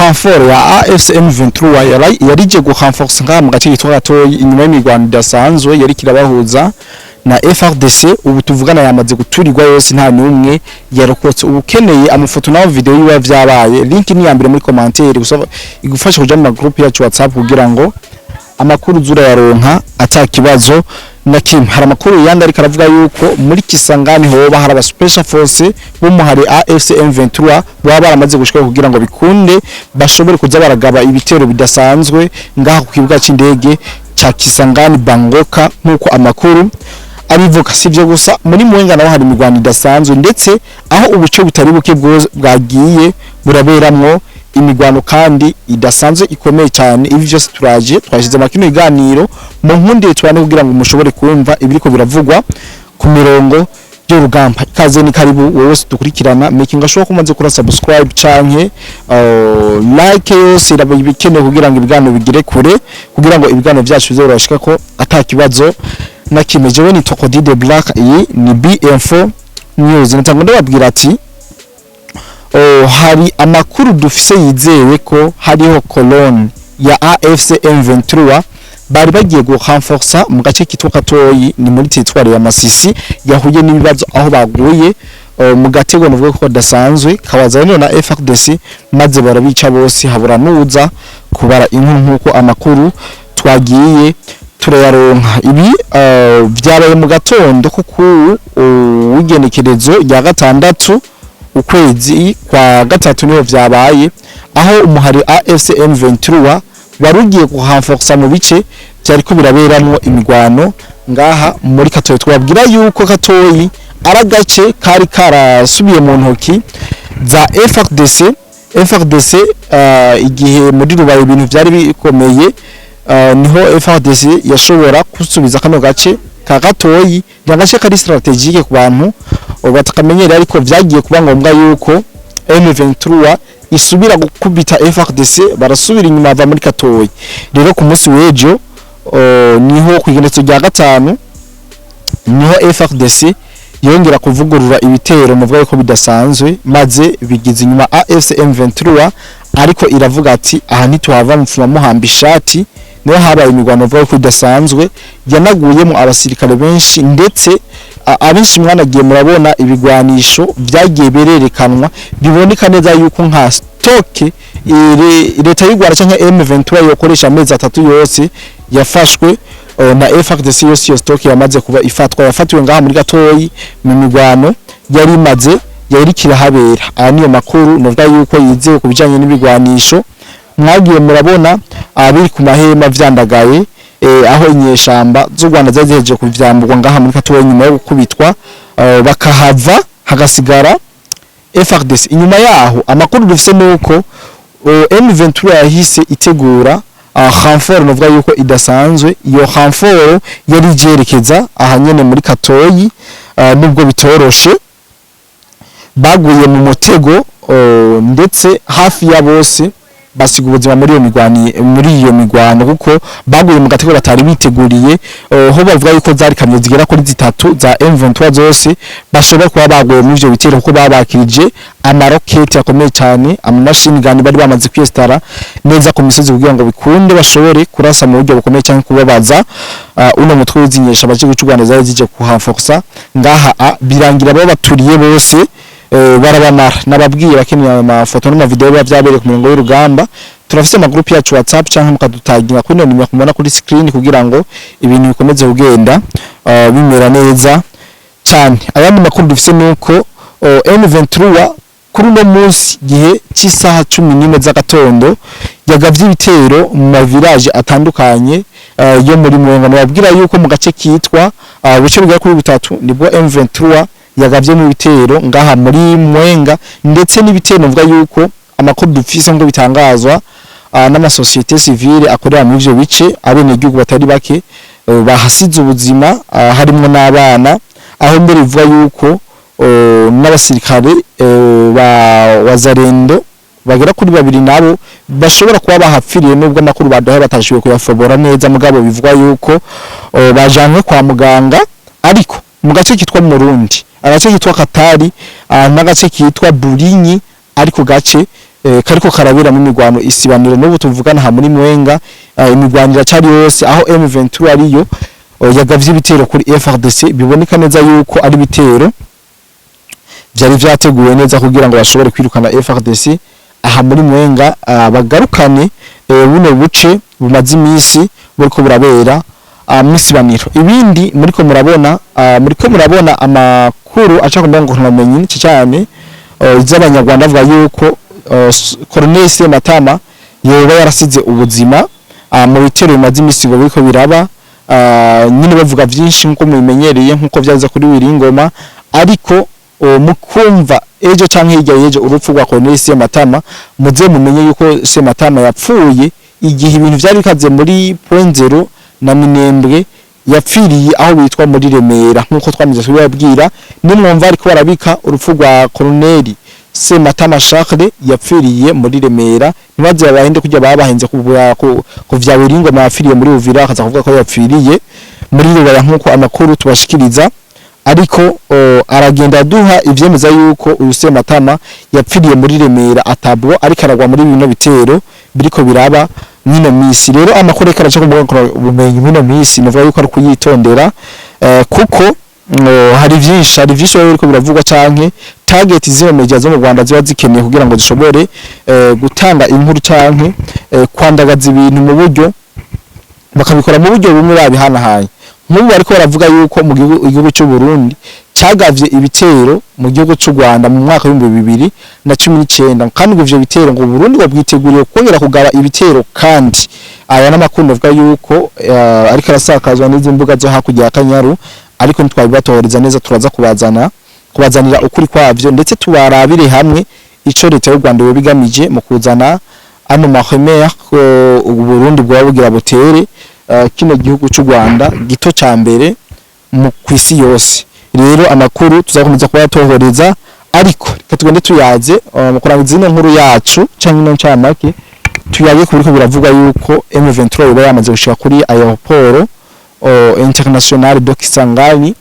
renfort ya AFC M23 yarije go renforce nga mu gace kitwa gatoyi inyuma y'imigwano idasanzwe yari kirabahuza na FRDC. Ubu tuvugana yamaze guturirwa yose nta numwe yarokotse. Ubukeneye amafoto na video yiwe vyabaye, link ni yambere muri commentaire igufasha kuja mu group yacu WhatsApp kugira ngo amakuru zura yaronka atakibazo na kimwe. Hari amakuru yandi ari karavuga yuko muri Kisangani hoba hari aba special force bo muhari AFC M23 baba baramaze gushika kugira ngo bikunde bashobore kuza baragaba ibitero bidasanzwe ngaha ku kibuga c'indege cha Kisangani Bangoka nkuko amakuru abivuga. Sivyo gusa muri Mwenga naho hari imigwano idasanzwe, ndetse aho ubuce butari buke bwagiye buraberamwo imigwano kandi idasanzwe ikomeye cyane. Ivi byose twashize makino iganiro mu nkunde cyane kugira ngo mushobore kumva ibiriko biravugwa ku mirongo y'urugamba. Ikaze ni karibu wowe dukurikirana, making sure ko umaze kura subscribe canke like yose irabikenewe kugira ngo ibiganiro bigire kure, kugira ngo ibiganiro byacu bizorashika ko atakibazo na kimwe. Jewe ni Tokodi the Black, iyi ni BM4 News. Natangwa ndababwira ati hari amakuru dufise yizewe ko hariho colonne ya AFC M23 bari bagiye go renforcer mu gace kitwa Katoyi, ni muri territoire ya Masisi, yahuye n'ibibazo aho baguye mu gatego n'uvuga ko dasanzwe kawazanye na FRDC, maze barabica bose habura nuza kubara inkuru nkuko amakuru twagiye turayaronka. Ibi byabaye mu gatondo kuko ugenekerezo rya gatandatu ukwezi kwa gatatu niho vyabaye, aho umuhari AFC M23 warugiye kuhanforsa mu bice byari ko biraberamwo imigwano ngaha muri Katoyi. Twabwira yuko Katoyi aragace kari karasubiye mu ntoki za FRDC igihe muri rubaye ibintu byari bikomeye, niho FRDC yashobora kusubiza kano gace ka Katoyi. Nyagace kari strategique ku bantu batakamenyera, ariko vyagiye kuba ngombwa yuko M23 isubira gukubita FRDC, barasubira inyuma bava muri Katoyi. Rero ku munsi w'ejo niho kwigenetso rya gatanu niho FRDC yongera kuvugurura ibitero mu bwo ko bidasanzwe, maze bigize inyuma AFC M23, ariko iravuga ati aha ntituhava mfuma muhamba ishati. Niho habaye imigwano vuga ko idasanzwe yanaguyemo abasirikare benshi, ndetse abenshi mwanagiye murabona ibigwanisho byagiye bererekanwa biboneka neza yuko nka stoke leta y'u Rwanda cyangwa M23 yokoresha amezi 3 yose yafashwe na FRDC. yose stoke yamaze kuba yafatiwe ngaha muri Katoyi mu migwano yari maze yari kirahabera. Aya niyo makuru novuga yuko yizewe kubijanye n'ibigwanisho. Mwagiye murabona abiri ku mahema vyandagaye aho inyeshamba z'u Rwanda zaziheje kuvyamburwa ngaha muri Katoyi nyuma yo gukubitwa bakahava hagasigara FRDC. Inyuma yaho amakuru dufise nuko M23 yahise itegura renfort novuga yuko idasanzwe. Iyo renfort yari jerekeza ahanyene muri Katoyi, nubwo bitoroshe baguye mu mutego, ndetse hafi ya bose basiga ubuzima muri iyo migwano kuko baguye mu gatego batari biteguriye. Ho bavuga yuko zari kamyo zigera kuri 3 za M23 zose bashobora kuba baguye muri ivyo bitero kuko babakije amaroketi akomeye cyane, amamashini gani bari bamaze kwestara neza ku misozi kugira ngo bikunde bashobore kurasa mu buryo bukomeye cyane kubabaza uno mutwe w'izinyesha baje gucugwana zari zije kuhafokusa ngaha birangira baba baturiye bose. Barabamara nababwiye bakeneye amafoto n'amavideo byabereye ku mirongo y'urugamba. Turafise ama group yacu WhatsApp cyangwa mukadutaginga kuri none kumubona kuri screen kugira ngo ibintu bikomeze kugenda bimera neza cyane. Ayandi makuru dufise nuko M23 kuri no munsi gihe cy'isaha 11 z'agatondo yagavye ibitero mu mavirage atandukanye yo muri Mwenga. Nababwira yuko mu gace kitwa buce bwa kuri butatu nibwo M23 yagavye mu bitero ngaha muri Mwenga, ndetse n'ibitero mvuga yuko amakuru dufise ngo bitangazwa n'amasosiyete civile akorera mu ivyo bice, abene gihugu batari bake bahasize ubuzima, harimo n'abana, aho mbere bivuga yuko n'abasirikare ba wazarendo bagera kuri 2 nabo bashobora kuba bahapfiriye, nubwo amakuru badahe batashiwe kuyafobora neza, mugabo bivuga yuko bajanwe kwa muganga. Ariko mu gace kitwa Murundi, agace kitwa Katari n'agace kitwa Burinyi, ariko gace kariko karabera mu migwano isibaniro n'ubu tuvugana ha muri Mwenga, imigwanira cyari yose aho MU23 ariyo yagavye ibitero kuri FRDC, biboneka neza yuko ari bitero byari vyateguwe neza kugira ngo bashobore kwirukana FRDC aha muri Mwenga, bagarukane buno buce bumaze imisi buriko burabera misibaniro. Ibindi muriko murabona amakuru aca kumbanga ngo namenye cyane iz'abanyarwanda avuga yuko Colonel Sematama yoba yarasize ubuzima mu bitero bimaze imisi ngo biriko biraba, nyine bavuga byinshi nko mubimenyereye nkuko byaza kuri Wiringoma, ariko mukumva ejo canke hirya yejo urupfu rwa Colonel Sematama muze mumenye yuko Sematama yapfuye igihe ibintu byari bikaze muri point 0 na Minembwe, yapfiriye aho bitwa muri Remera nkuko twamize kubabwira. Nimwumva ariko barabika urupfu rwa Colonel Sematama Charles yapfiriye muri Remera, nibaze abahinde kujya babahenze kuvya Wiringoma yapfiriye muri Uvira, akaza kuvuga ko yapfiriye muri Rubaya nkuko amakuru tubashikiriza, ariko aragenda duha ivyemeza yuko uyu Sematama yapfiriye muri Remera atabwo ariko aragwa muri bino bitero biriko biraba nyine misi. Rero amakuru karaca kumbuga ubumenyi mino misi navuga yuko ari kuyitondera, kuko hari byinshi biriko biravugwa canke target z'iyo media zo mu Rwanda ziba zikeneye kugira ngo zishobore gutanga inkuru canke kwandagaza ibintu mu buryo bakabikora mu buryo bumwe babihanahaye. Nk'ubu ariko baravuga yuko mu gihugu cy'u Burundi cyagavye ibitero mu gihugu cy'u Rwanda mu mwaka wa 2019, kandi ivyo bitero ngo Burundi babwiteguriye kongera kugaba ibitero, kandi aya n'amakuru bavuga yuko ariko arasakazwa n'izi mbuga zo hakujya Akanyaru, ariko ntitwabibatoreza neza, turaza kubazanira ukuri kwavyo ndetse tubarabire hamwe ico leta y'u Rwanda yobigamije mu kuzana ano mahemera u Burundi bwa bugira butere kino gihugu cy'u Rwanda gito ca mbere mu kwisi yose. Rero amakuru tuzakomeza kubatohoreza, ariko reka tugende tuyaze mu kurangiza ino nkuru yacu canke no ncamake tuyaye kuriko biravuga yuko MU23 yoba yamaze gushika kuri aeroport international de Kisangani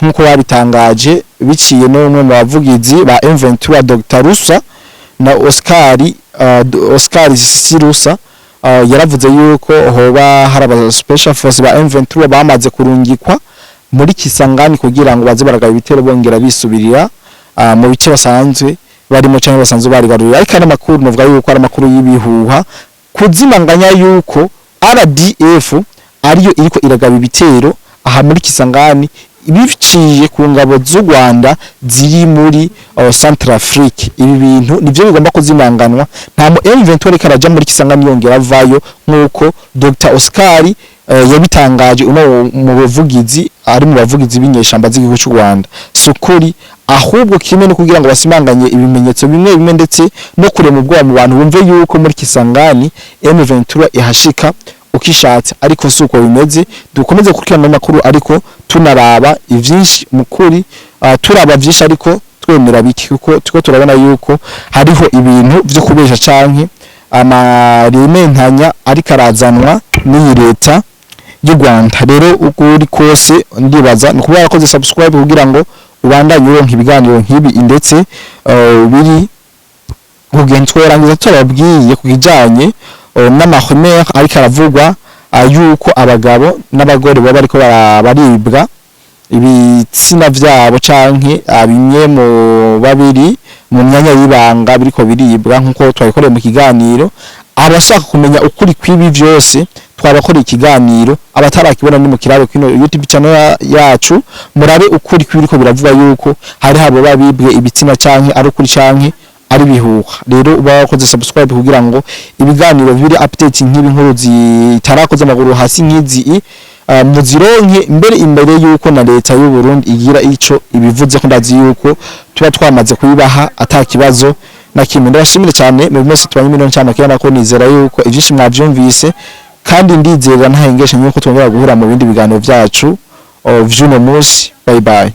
nkuko babitangaje biciye n'umwe mu bavugizi ba M23 Dr Rusa na Oscar Sirusa. Yaravuze yuko hoba haraba special force ba M23 bamaze kurungikwa muri Kisangani kugira ngo baze baragaba ibitero bongera bisubirira mu bice basanzwe barimo cyangwa basanzwe barigarurira. Ariko ana makuru novuga yuko ari makuru y'ibihuha kuzimanganya yuko RDF ariyo iriko iragaba ibitero aha muri Kisangani ibiciye ku ngabo z'u Rwanda ziri muri Central Afrique. Ibi bintu nivyo bigomba kuzimanganwa, nta mu M23 karaja muri Kisangani yongera vayo nkuko Dr Oscar yabitangaje uno mu buvugizi ari mu bavugizi b'inyeshamba z'igihugu cy'u Rwanda. Sukuri ahubwo kimwe no kugira ngo basimanganye ibimenyetso bimwe ndetse no kurema ubwoba mu bantu bumve yuko muri Kisangani M23 ihashika ukishatse, ariko suko bimeze. Dukomeze kurikirana amakuru ariko tunaraba ivyinshi mukuri, turaba vyinshi ariko twemera biki, kuko tuko turabona yuko hariho ibintu byo kubesha canke amarementanya ariko arazanwa n'iyi leta y'u Rwanda. Rero ukuri kose ndibaza nukuba yakoze subscribe kugira ngo ubandanye uronka ibiganiro nk'ibi ndetse biri kugentwerangiza turababwiye kujanye n'amahemera ariko aravugwa yuko abagabo n'abagore baba ariko baribwa ibitsina vyabo canke bimwe mu babiri mu myanya y'ibanga biriko biribwa nkuko twabikoreye mu kiganiro. Abashaka kumenya ukuri kwibi vyose twabakoreye ikiganiro, abatarakibona ni mu kiraro kino YouTube channel yacu, murabe ukuri kwibiriko biravuga yuko hari habo babibwe ibitsina canke ari ukuri canke ari bihuha. Rero bakoze subscribe kugira ngo ibiganiro biri update nk'ibi nkuru zitarakoze amaguru hasi nk'izi muzironke imbere yuko na leta y'u Burundi igira ico ibivuze ko ndazi yuko tuba twamaze kubibaha atakibazo na kimwe. Ndabashimire cyane mu mwese tubanye miliyoni cyane kandi ko nizera yuko ivyinshi mwavyumvise, kandi ndizera ntahengeshe nk'uko twongera guhura mu bindi biganiro byacu vy'uno munsi. Bye bye.